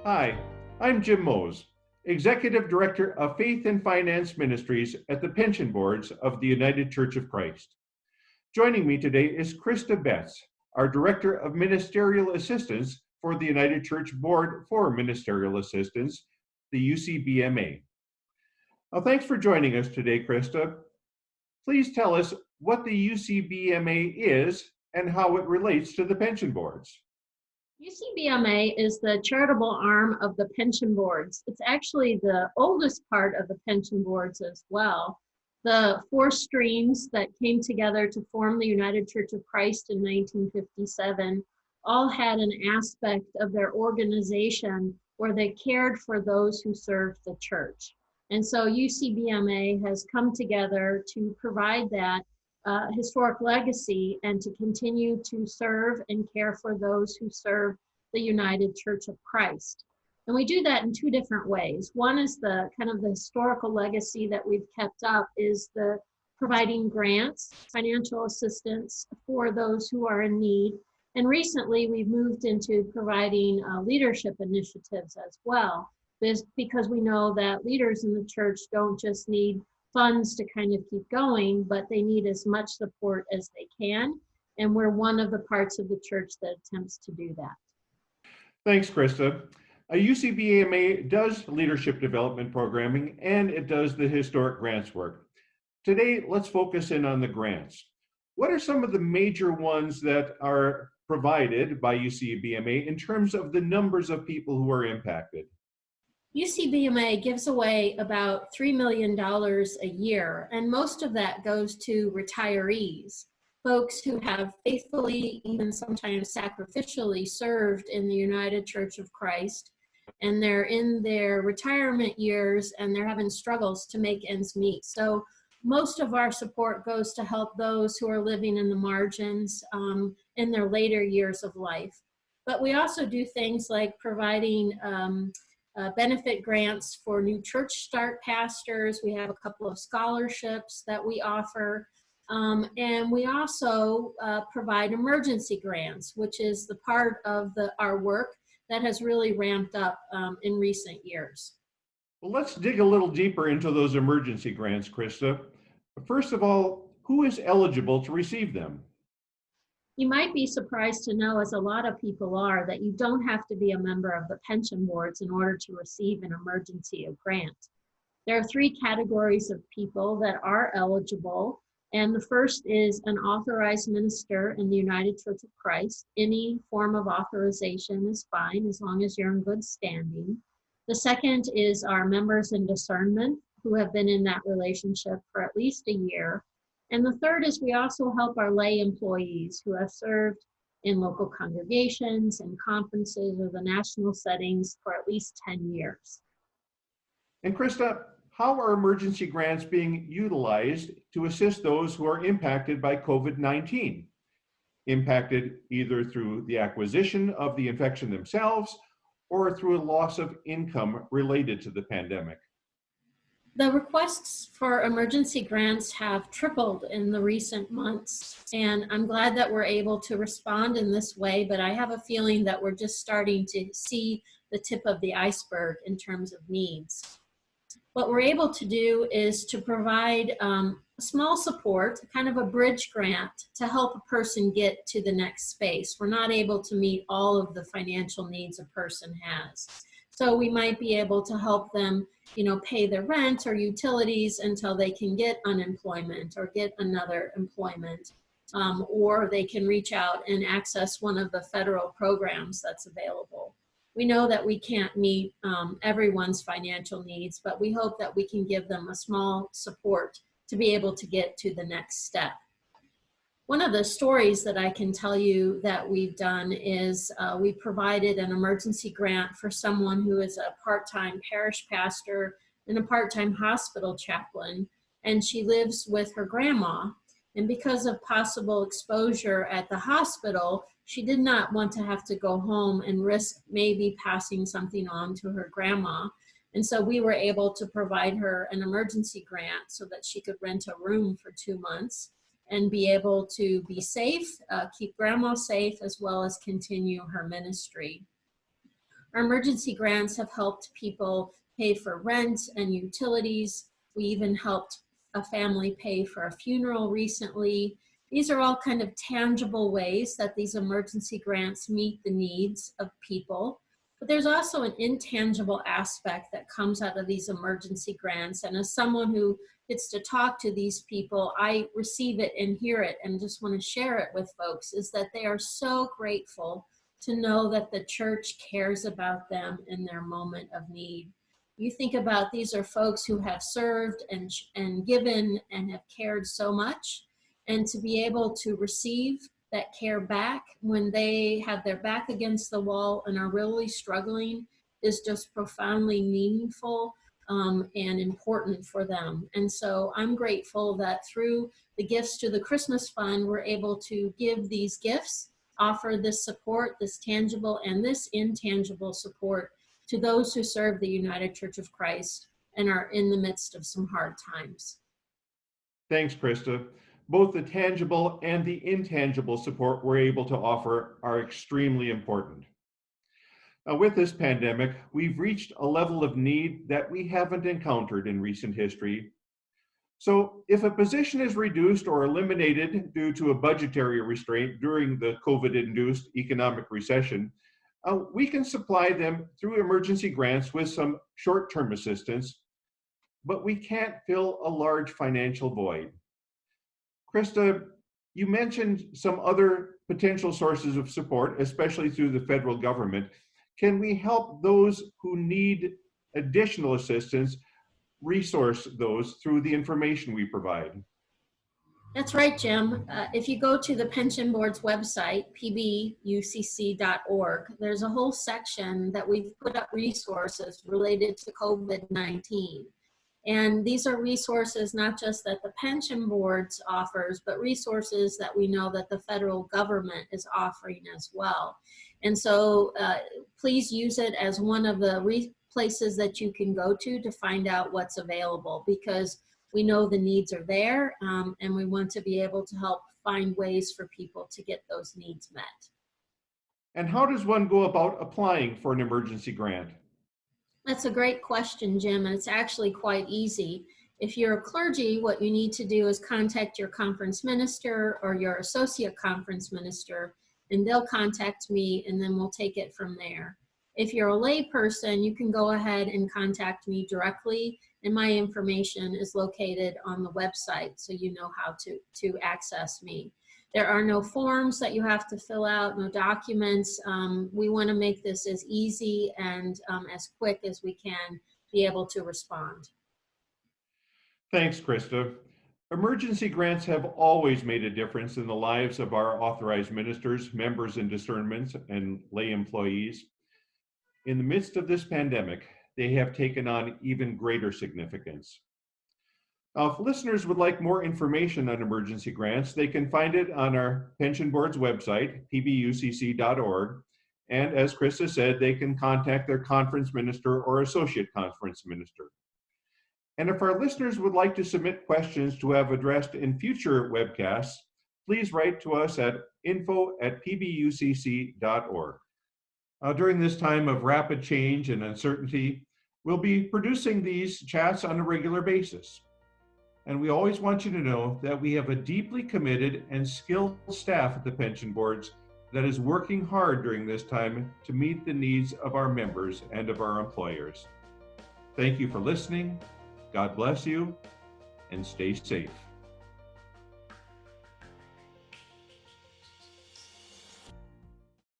Hi, I'm Jim Mose, Executive Director of Faith and Finance Ministries at the Pension Boards of the United Church of Christ. Joining me today is Krista Betts, our Director of Ministerial Assistance for the United Church Board for Ministerial Assistance, the UCBMA. Now, thanks for joining us today, Krista. Please tell us what the UCBMA is and how it relates to the pension boards. UCBMA is the charitable arm of the pension boards. It's actually the oldest part of the pension boards as well. The four streams that came together to form the United Church of Christ in 1957 all had an aspect of their organization where they cared for those who served the church. And so UCBMA has come together to provide that historic legacy and to continue to serve and care for those who serve the United Church of Christ. And we do that in two different ways. One is the kind of the historical legacy that we've kept up is the providing grants, financial assistance for those who are in need. And recently we've moved into providing leadership initiatives as well, because we know that leaders in the church don't just need funds to kind of keep going, but they need as much support as they can. And we're one of the parts of the church that attempts to do that. Thanks, Krista. UCBMA does leadership development programming and it does the historic grants work. Today, let's focus in on the grants. What are some of the major ones that are provided by UCBMA in terms of the numbers of people who are impacted? UCBMA gives away about $3 million a year, and most of that goes to retirees, folks who have faithfully, even sometimes sacrificially, served in the United Church of Christ, and they're in their retirement years and they're having struggles to make ends meet. So most of our support goes to help those who are living in the margins in their later years of life. But we also do things like providing benefit grants for new church start pastors. We have a couple of scholarships that we offer. And we also provide emergency grants, which is the part of our work that has really ramped up in recent years. Well, let's dig a little deeper into those emergency grants, Krista. First of all, who is eligible to receive them? You might be surprised to know, as a lot of people are, that you don't have to be a member of the pension boards in order to receive an emergency grant. There are three categories of people that are eligible, and the first is an authorized minister in the United Church of Christ. Any form of authorization is fine as long as you're in good standing. The second is our members in discernment who have been in that relationship for at least a year. And the third is we also help our lay employees who have served in local congregations and conferences or the national settings for at least 10 years. And Krista, how are emergency grants being utilized to assist those who are impacted by COVID-19? Impacted either through the acquisition of the infection themselves or through a loss of income related to the pandemic? The requests for emergency grants have tripled in the recent months, and I'm glad that we're able to respond in this way, but I have a feeling that we're just starting to see the tip of the iceberg in terms of needs. What we're able to do is to provide small support, kind of a bridge grant, to help a person get to the next space. We're not able to meet all of the financial needs a person has. So we might be able to help them, pay their rent or utilities until they can get unemployment or get another employment, or they can reach out and access one of the federal programs that's available. We know that we can't meet everyone's financial needs, but we hope that we can give them a small support to be able to get to the next step. One of the stories that I can tell you that we've done is we provided an emergency grant for someone who is a part-time parish pastor and a part-time hospital chaplain, and she lives with her grandma. And because of possible exposure at the hospital, she did not want to have to go home and risk maybe passing something on to her grandma. And so we were able to provide her an emergency grant so that she could rent a room for 2 months and be able to be safe, keep grandma safe, as well as continue her ministry. Our emergency grants have helped people pay for rent and utilities. We even helped a family pay for a funeral recently. These are all kind of tangible ways that these emergency grants meet the needs of people. But there's also an intangible aspect that comes out of these emergency grants. And as someone who gets to talk to these people, I receive it and hear it and just want to share it with folks, is that they are so grateful to know that the church cares about them in their moment of need. You think about, these are folks who have served and given and have cared so much, and to be able to receive that care back when they have their back against the wall and are really struggling is just profoundly meaningful and important for them. And so I'm grateful that through the Gifts to the Christmas Fund, we're able to give these gifts, offer this support, this tangible and this intangible support to those who serve the United Church of Christ and are in the midst of some hard times. Thanks, Krista. Both the tangible and the intangible support we're able to offer are extremely important. With this pandemic, we've reached a level of need that we haven't encountered in recent history. So if a position is reduced or eliminated due to a budgetary restraint during the COVID-induced economic recession, we can supply them through emergency grants with some short-term assistance, but we can't fill a large financial void. Krista, you mentioned some other potential sources of support, especially through the federal government. Can we help those who need additional assistance resource those through the information we provide? That's right, Jim. If you go to the Pension Board's website, pbucc.org, there's a whole section that we've put up resources related to COVID-19. And these are resources not just that the Pension Board offers, but resources that we know that the federal government is offering as well. And so please use it as one of the places that you can go to find out what's available, because we know the needs are there, and we want to be able to help find ways for people to get those needs met. And how does one go about applying for an emergency grant? That's a great question, Jim, and it's actually quite easy. If you're a clergy, what you need to do is contact your conference minister or your associate conference minister, and they'll contact me, and then we'll take it from there. If you're a lay person, you can go ahead and contact me directly, and my information is located on the website, so you know how to access me. There are no forms that you have to fill out, no documents. We want to make this as easy and as quick as we can be able to respond. Thanks, Krista. Emergency grants have always made a difference in the lives of our authorized ministers, members in discernments, and lay employees. In the midst of this pandemic, they have taken on even greater significance. If listeners would like more information on emergency grants, they can find it on our Pension Board's website, pbucc.org. And as Krista said, they can contact their conference minister or associate conference minister. And if our listeners would like to submit questions to have addressed in future webcasts, please write to us at info@pbucc.org. During this time of rapid change and uncertainty, we'll be producing these chats on a regular basis. And we always want you to know that we have a deeply committed and skilled staff at the pension boards that is working hard during this time to meet the needs of our members and of our employers. Thank you for listening. God bless you, and stay safe.